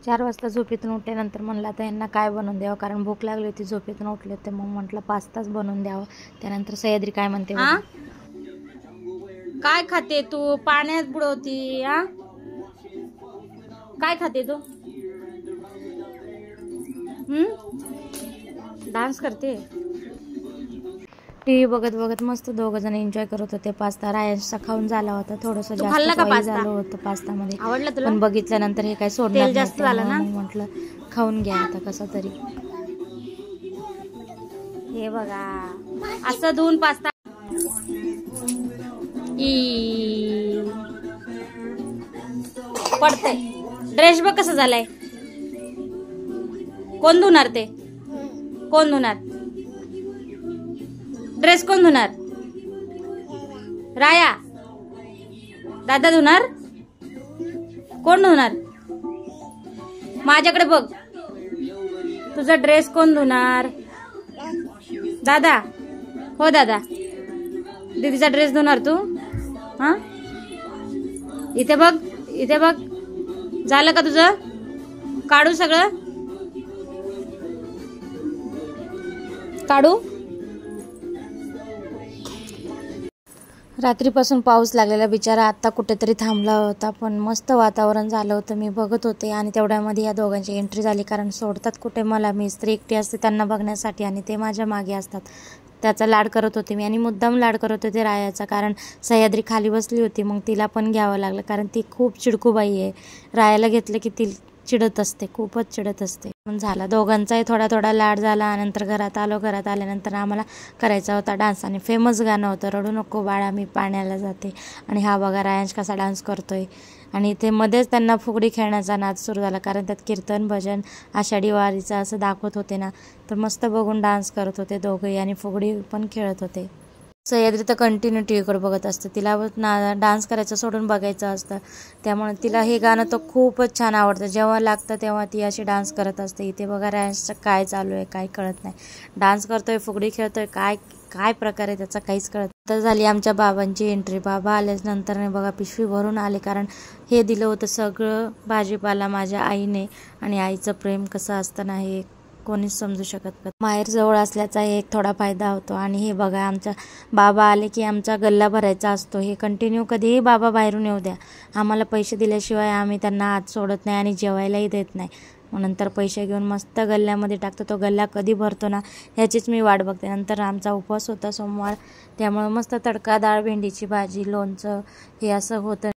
4 वाजता झोपेतून उठल्यानंतर म्हणलं आता यांना काय बनवून द्यावं, कारण भूक लागली होती. झोपेतून उठले होते, मग म्हटलं पास्ताच बनवून द्यावं. त्यानंतर सह्याद्री काय म्हणते, काय खाते तू? पाण्यात बुडवती? काय खाते तू? डान्स करते. टीव्ही बघत बघत मस्त दोघं जण एन्जॉय करत होते. पास्ता रायांचा खाऊन झाला होता, थोडस जास्त झालं होतं पास्तामध्ये. आवडला तुला? पण बघितल्यानंतर हे काय सोडणार जास्त झालं ना, म्हटलं खाऊन घ्या आता कसं तरी. हे बघा असं धुवून पास्ता. पडतंय. ड्रेस बघ कसं झालाय. कोण धुणार ते? कोण धुणार ड्रेस? कोण धुणार? राया? दादा धुणार? कोण धुणार? माझ्याकडे बघ. तुझा ड्रेस कोण धुणार? दादा? हो दादा. दीदीचा ड्रेस धुणार तू? इथे बघ, इथे बघ. झालं का तुझं? काढू सगळं? काढू? रात्रीपासून पाऊस लागलेला बिचारा आता कुठेतरी थांबला होता, पण मस्त वातावरण झालं होतं. मी बघत होते आणि तेवढ्यामध्ये या दोघांची एंट्री झाली, कारण सोडतात कुठे मला. मी स्त्री एकटी असते त्यांना बघण्यासाठी आणि ते माझ्या मागे असतात. त्याचा लाड करत होते मी आणि मुद्दाम लाड करत होते रायाचा, कारण सह्याद्री खाली बसली होती. मग तिला पण घ्यावं लागलं, कारण ती खूप चिडकूबाई आहे. रायाला घेतलं की ती चिडत असते, खूपच चिडत असते. पण झाला दोघांचाही थोडा थोडा लाड झाला. नंतर घरात आलो. घरात आल्यानंतर आम्हाला करायचा होता डान्स आणि फेमस गाणं होतं रडू नको बाळा मी पाण्याला जाते. आणि हा बघा रायांश कसा डान्स करतोय. आणि इथे मध्येच त्यांना फुगडी खेळण्याचा नाद सुरू झाला, कारण त्यात कीर्तन भजन आषाढी वारीचं असं दाखवत होते ना, तर मस्त बघून डान्स करत होते दोघंही आणि फुगडी पण खेळत होते. सह्याद्री तर कंटिन्यू टीव्हीकडे बघत असते. तिला डान्स करायचं सोडून बघायचं असतं, त्यामुळे तिला हे गाणं तर खूपच छान आवडतं. जेव्हा लागतं तेव्हा ती अशी डान्स करत असते. इथे बघा रायांशचं काय चालू आहे काय कळत नाही. डान्स करतोय, फुगडी खेळतोय, काय काय प्रकार आहे त्याचा काहीच कळत. तर झाली आमच्या बाबांची एंट्री. बाबा आल्यानंतर बघा पिशवी भरून आले, कारण हे दिलं होतं सगळं भाजीपाला माझ्या आईने. आणि आईचं प्रेम कसं असतं ना हे कोणीच समजू शकत. माहेर जवळ असल्याचा एक थोडा फायदा होतो. आणि हे बघा आमच्या बाबा आले की आमचा गल्ला भरायचा असतो. हे कंटिन्यू कधीही बाबा बाहेरून येऊ द्या, आम्हाला पैसे दिल्याशिवाय आम्ही त्यांना आत सोडत नाही आणि जेवायलाही देत नाही. मग नंतर पैसे घेऊन मस्त गल्ल्यामध्ये टाकतो. तो गल्ला कधी भरतो ना ह्याचीच मी वाट बघते. नंतर आमचा उपवास होता सोमवार, त्यामुळे मस्त तडका डाळ, भेंडीची भाजी, लोणचं हे असं होतं.